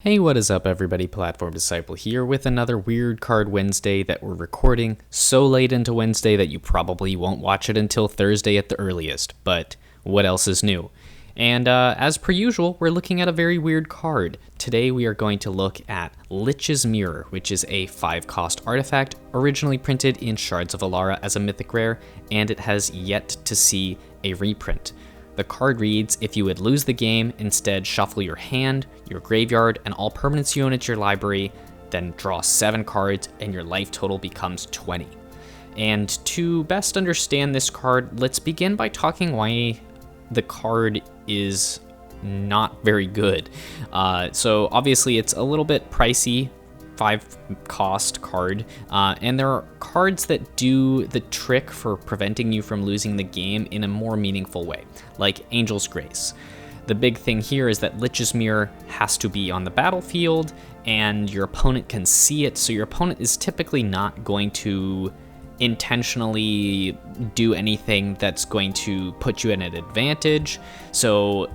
Hey, what is up, everybody? Platform Disciple here with another Weird Card Wednesday that we're recording so late into Wednesday that you probably won't watch it until Thursday at the earliest, but what else is new? And as per usual, we're looking at a very weird card. Today we are going to look at Lich's Mirror, which is a 5-cost artifact, originally printed in Shards of Alara as a mythic rare, and it has yet to see a reprint. The card reads, if you would lose the game, instead shuffle your hand, your graveyard, and all permanents you own at your library, then draw 7 cards and your life total becomes 20. And to best understand this card, let's begin by talking why the card is not very good. So obviously it's a little bit pricey, 5-cost card, and there are cards that do the trick for preventing you from losing the game in a more meaningful way, like Angel's Grace. The big thing here is that Lich's Mirror has to be on the battlefield, and your opponent can see it, so your opponent is typically not going to intentionally do anything that's going to put you at an advantage. So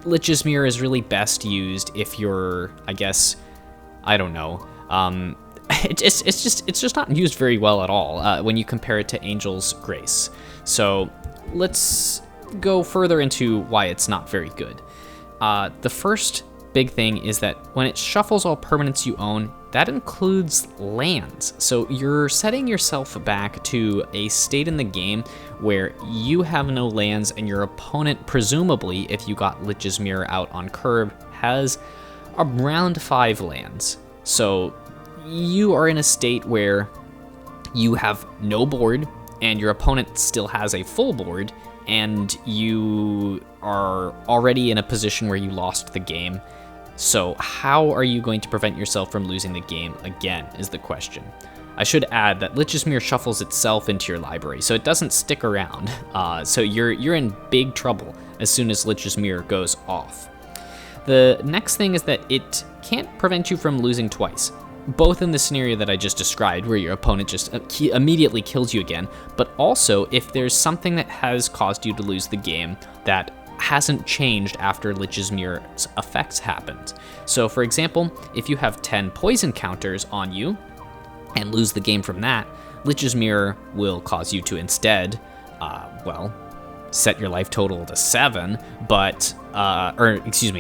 Lich's Mirror is really best used if you're, I don't know, it's just not used very well at all when you compare it to Angel's Grace. So let's go further into why it's not very good. The first big thing is that when it shuffles all permanents you own, that includes lands. So you're setting yourself back to a state in the game where you have no lands and your opponent, presumably, if you got Lich's Mirror out on curve, has around 5 lands. So you are in a state where you have no board and your opponent still has a full board, and you are already in a position where you lost the game. So how are you going to prevent yourself from losing the game again is the question. I should add that Lich's Mirror shuffles itself into your library, so it doesn't stick around. So you're in big trouble as soon as Lich's Mirror goes off. The next thing is that it can't prevent you from losing twice, both in the scenario that I just described, where your opponent just immediately kills you again, but also if there's something that has caused you to lose the game that hasn't changed after Lich's Mirror's effects happened. So for example, if you have 10 poison counters on you and lose the game from that, Lich's Mirror will cause you to instead, set your life total to 7,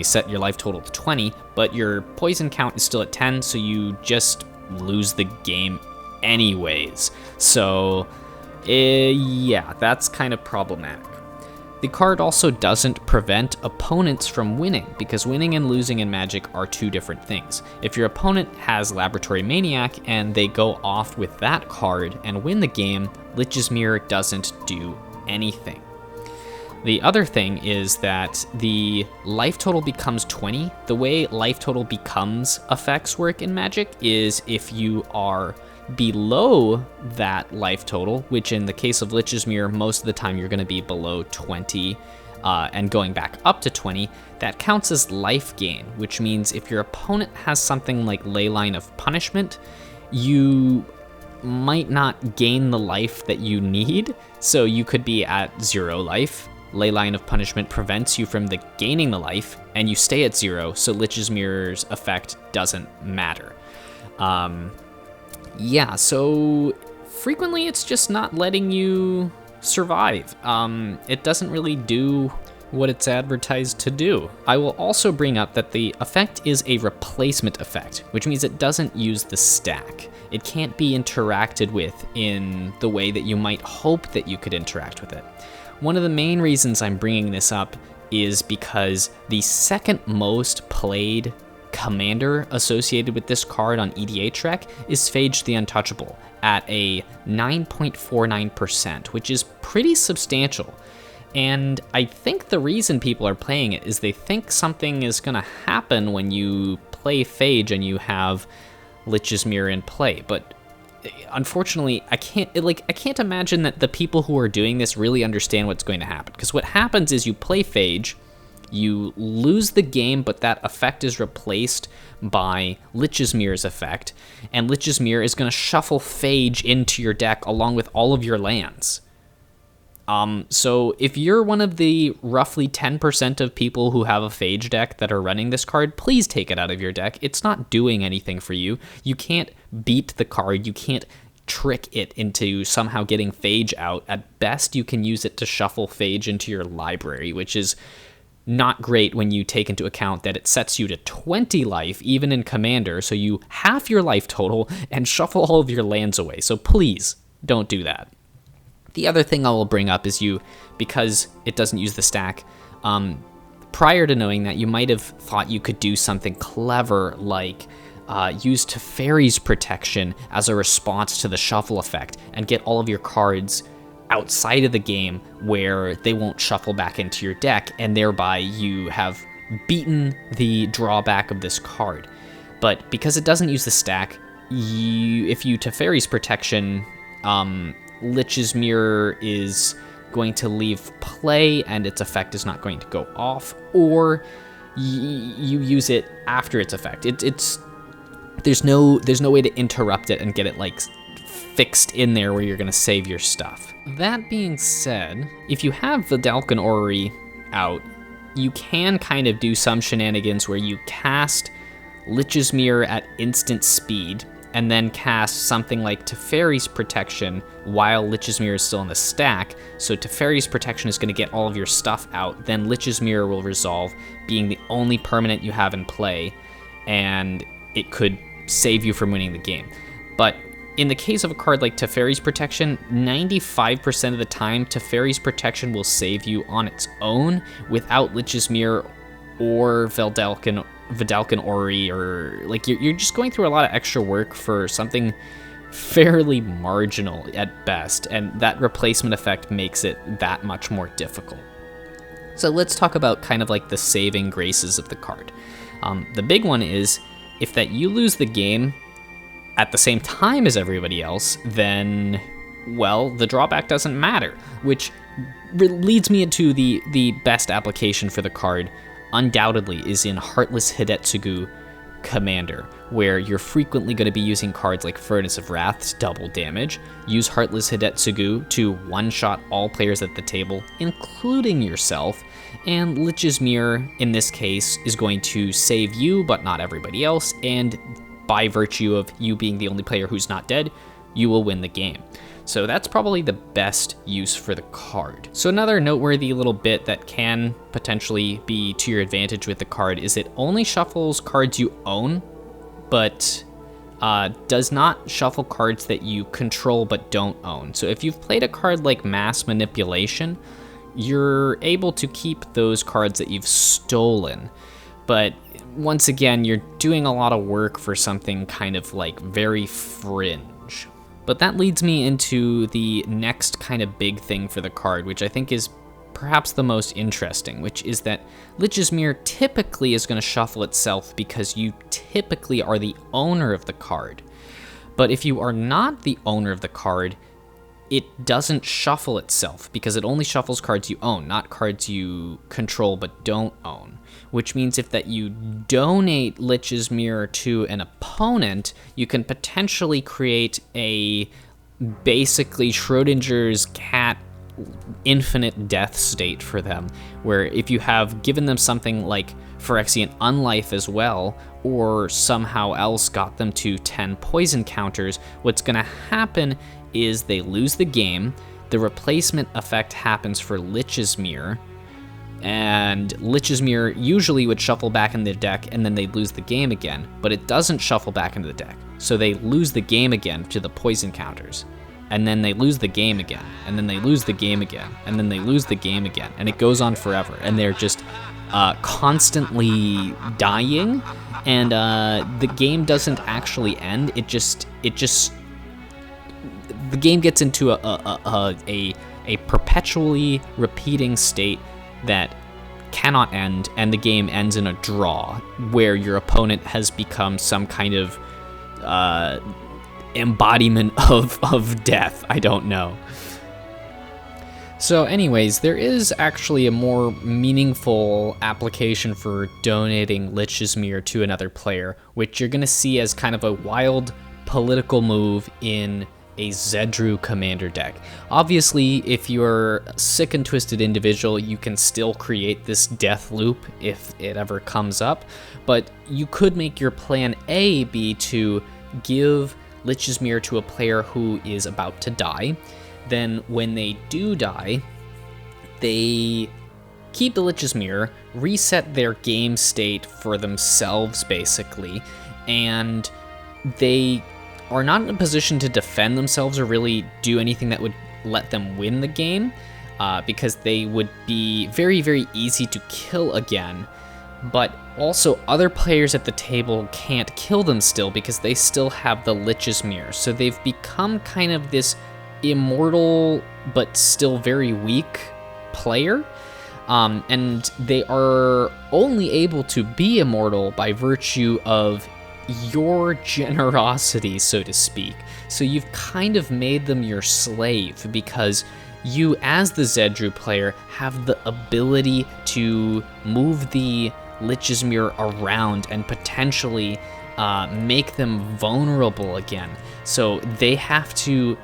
set your life total to 20, but your poison count is still at 10, so you just lose the game anyways. So, that's kind of problematic. The card also doesn't prevent opponents from winning, because winning and losing in Magic are two different things. If your opponent has Laboratory Maniac and they go off with that card and win the game, Lich's Mirror doesn't do anything. The other thing is that the life total becomes 20. The way life total becomes effects work in Magic is if you are below that life total, which in the case of Lich's Mirror, most of the time you're going to be below 20 and going back up to 20, that counts as life gain, which means if your opponent has something like Leyline of Punishment, you might not gain the life that you need, so you could be at 0 life. Leyline of Punishment prevents you from gaining the life, and you stay at 0, so Lich's Mirror's effect doesn't matter. So frequently it's just not letting you survive. It doesn't really do what it's advertised to do. I will also bring up that the effect is a replacement effect, which means it doesn't use the stack. It can't be interacted with in the way that you might hope that you could interact with it. One of the main reasons I'm bringing this up is because the second most played commander associated with this card on EDHREC is Phage the Untouchable at a 9.49%, which is pretty substantial. And I think the reason people are playing it is they think something is going to happen when you play Phage and you have Lich's Mirror in play, but unfortunately, I can't imagine that the people who are doing this really understand what's going to happen. Because what happens is you play Phage, you lose the game, but that effect is replaced by Lich's Mirror's effect, and Lich's Mirror is going to shuffle Phage into your deck along with all of your lands. So if you're one of the roughly 10% of people who have a Phage deck that are running this card, please take it out of your deck. It's not doing anything for you. You can't beat the card. You can't trick it into somehow getting Phage out. At best, you can use it to shuffle Phage into your library, which is not great when you take into account that it sets you to 20 life, even in Commander, so you half your life total and shuffle all of your lands away. So please, don't do that. The other thing I will bring up is because it doesn't use the stack, prior to knowing that, you might have thought you could do something clever like use Teferi's Protection as a response to the shuffle effect and get all of your cards outside of the game where they won't shuffle back into your deck, and thereby you have beaten the drawback of this card. But because it doesn't use the stack, if you Teferi's Protection, Lich's Mirror is going to leave play and its effect is not going to go off, or you use it after its effect. There's no way to interrupt it and get it like fixed in there where you're going to save your stuff. That being said, if you have Vedalken Orrery out, you can kind of do some shenanigans where you cast Lich's Mirror at instant speed and then cast something like Teferi's Protection while Lich's Mirror is still in the stack. So Teferi's Protection is going to get all of your stuff out, then Lich's Mirror will resolve, being the only permanent you have in play, and it could save you from winning the game. But in the case of a card like Teferi's Protection, 95% of the time, Teferi's Protection will save you on its own without Lich's Mirror or Vedalken Orrery, or like you're just going through a lot of extra work for something fairly marginal at best, and that replacement effect makes it that much more difficult. So let's talk about kind of like the saving graces of the card. The big one is if that you lose the game at the same time as everybody else, then, well, the drawback doesn't matter, which leads me into the best application for the card, undoubtedly, is in Heartless Hidetsugu Commander, where you're frequently going to be using cards like Furnace of Wrath's double damage. Use Heartless Hidetsugu to one-shot all players at the table, including yourself, and Lich's Mirror, in this case, is going to save you, but not everybody else, and by virtue of you being the only player who's not dead, you will win the game. So that's probably the best use for the card. So another noteworthy little bit that can potentially be to your advantage with the card is it only shuffles cards you own, but does not shuffle cards that you control but don't own. So if you've played a card like Mass Manipulation, you're able to keep those cards that you've stolen. But once again, you're doing a lot of work for something kind of like very fringe. But that leads me into the next kind of big thing for the card, which I think is perhaps the most interesting, which is that Lich's Mirror typically is going to shuffle itself because you typically are the owner of the card. But if you are not the owner of the card, it doesn't shuffle itself because it only shuffles cards you own, not cards you control but don't own. Which means if that you donate Lich's Mirror to an opponent, you can potentially create a basically Schrodinger's cat infinite death state for them, where if you have given them something like Phyrexian Unlife as well, or somehow else got them to 10 poison counters, what's going to happen is they lose the game, the replacement effect happens for Lich's Mirror, and Lich's Mirror usually would shuffle back in the deck and then they'd lose the game again, but it doesn't shuffle back into the deck, so they lose the game again to the poison counters, and then they lose the game again, and then they lose the game again, and then they lose the game again, and it goes on forever, and they're just constantly dying, and the game doesn't actually end, it just the game gets into a perpetually repeating state that cannot end, and the game ends in a draw, where your opponent has become some kind of embodiment of death. I don't know. So anyways, there is actually a more meaningful application for donating Lich's Mirror to another player, which you're going to see as kind of a wild political move in a Zedru commander deck. Obviously, if you're a sick and twisted individual, you can still create this death loop if it ever comes up, but you could make your plan A be to give Lich's Mirror to a player who is about to die. Then when they do die, they keep the Lich's Mirror, reset their game state for themselves, basically, and they are not in a position to defend themselves or really do anything that would let them win the game, because they would be very, very easy to kill again. But also, other players at the table can't kill them still because they still have the Lich's Mirror. So they've become kind of this immortal but still very weak player. And they are only able to be immortal by virtue of your generosity, so to speak. So you've kind of made them your slave because you, as the Zedru player, have the ability to move the Lich's Mirror around and potentially make them vulnerable again. So they have to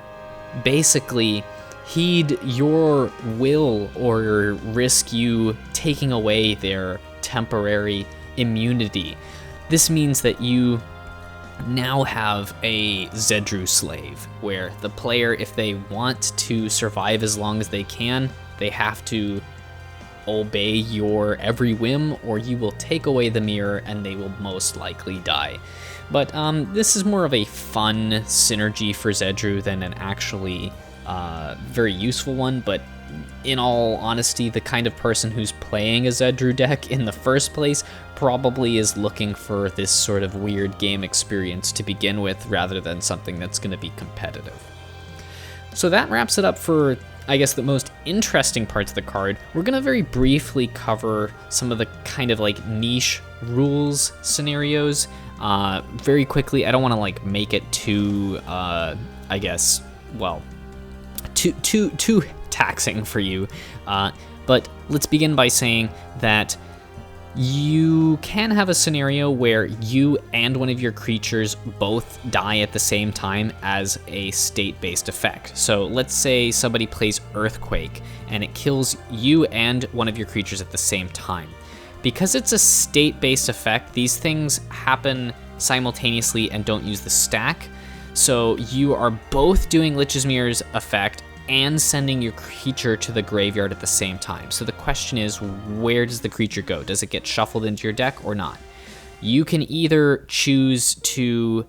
basically heed your will or risk you taking away their temporary immunity. This means that you now have a Zedru slave, where the player, if they want to survive as long as they can, they have to obey your every whim, or you will take away the mirror and they will most likely die. But this is more of a fun synergy for Zedru than an actually very useful one, but in all honesty, the kind of person who's playing a Zedru deck in the first place probably is looking for this sort of weird game experience to begin with, rather than something that's going to be competitive. So that wraps it up for, I guess, the most interesting parts of the card. We're going to very briefly cover some of the kind of like niche rules scenarios very quickly. I don't want to like make it too, I guess, well, too taxing for you, but let's begin by saying that you can have a scenario where you and one of your creatures both die at the same time as a state-based effect. So let's say somebody plays Earthquake and it kills you and one of your creatures at the same time. Because it's a state-based effect, these things happen simultaneously and don't use the stack. So you are both doing Lich's Mirror's effect and sending your creature to the graveyard at the same time. So the question is, where does the creature go? Does it get shuffled into your deck or not? You can either choose to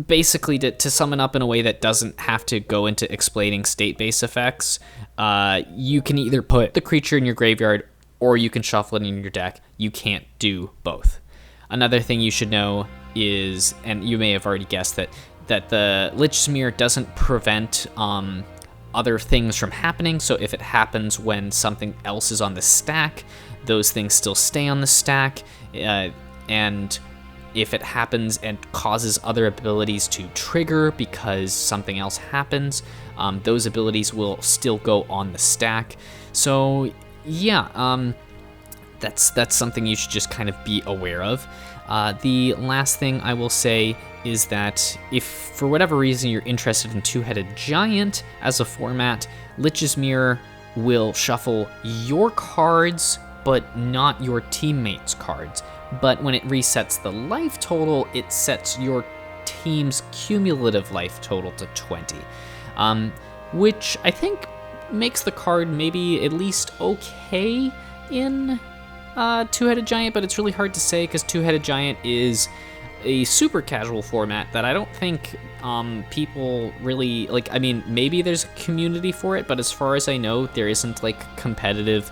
basically to sum it up in a way that doesn't have to go into explaining state-based effects. You can either put the creature in your graveyard or you can shuffle it in your deck. You can't do both. Another thing you should know is, and you may have already guessed that the Lich's Mirror doesn't prevent other things from happening. So if it happens when something else is on the stack, those things still stay on the stack. And if it happens and causes other abilities to trigger because something else happens, those abilities will still go on the stack. So yeah, that's something you should just kind of be aware of. The last thing I will say is that if for whatever reason you're interested in Two-Headed Giant as a format, Lich's Mirror will shuffle your cards but not your teammates' cards. But when it resets the life total, it sets your team's cumulative life total to 20, which I think makes the card maybe at least okay in Two-Headed Giant, but it's really hard to say because Two-Headed Giant is a super casual format that I don't think people really like. I mean, maybe there's a community for it, but as far as I know, there isn't like competitive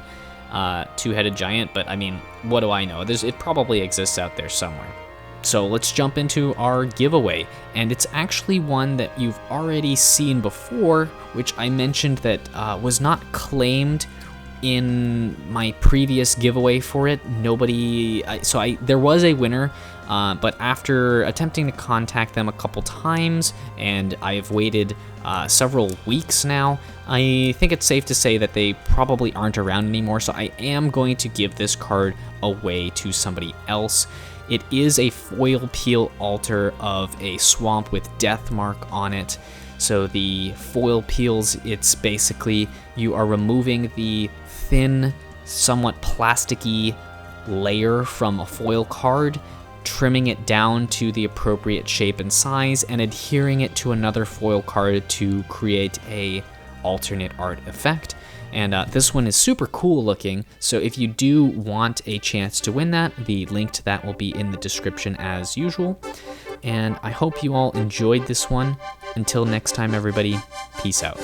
Two-Headed Giant. But I mean, what do I know? It probably exists out there somewhere. So let's jump into our giveaway, and it's actually one that you've already seen before, which I mentioned that was not claimed in my previous giveaway for it. There was a winner, but after attempting to contact them a couple times, and I've waited several weeks now, I think it's safe to say that they probably aren't around anymore, so I am going to give this card away to somebody else. It is a foil peel altar of a swamp with Deathmark on it. So the foil peels, it's basically you are removing the thin, somewhat plasticky layer from a foil card, trimming it down to the appropriate shape and size, and adhering it to another foil card to create a alternate art effect. And this one is super cool looking, so if you do want a chance to win that, the link to that will be in the description as usual. And I hope you all enjoyed this one. Until next time, everybody, peace out.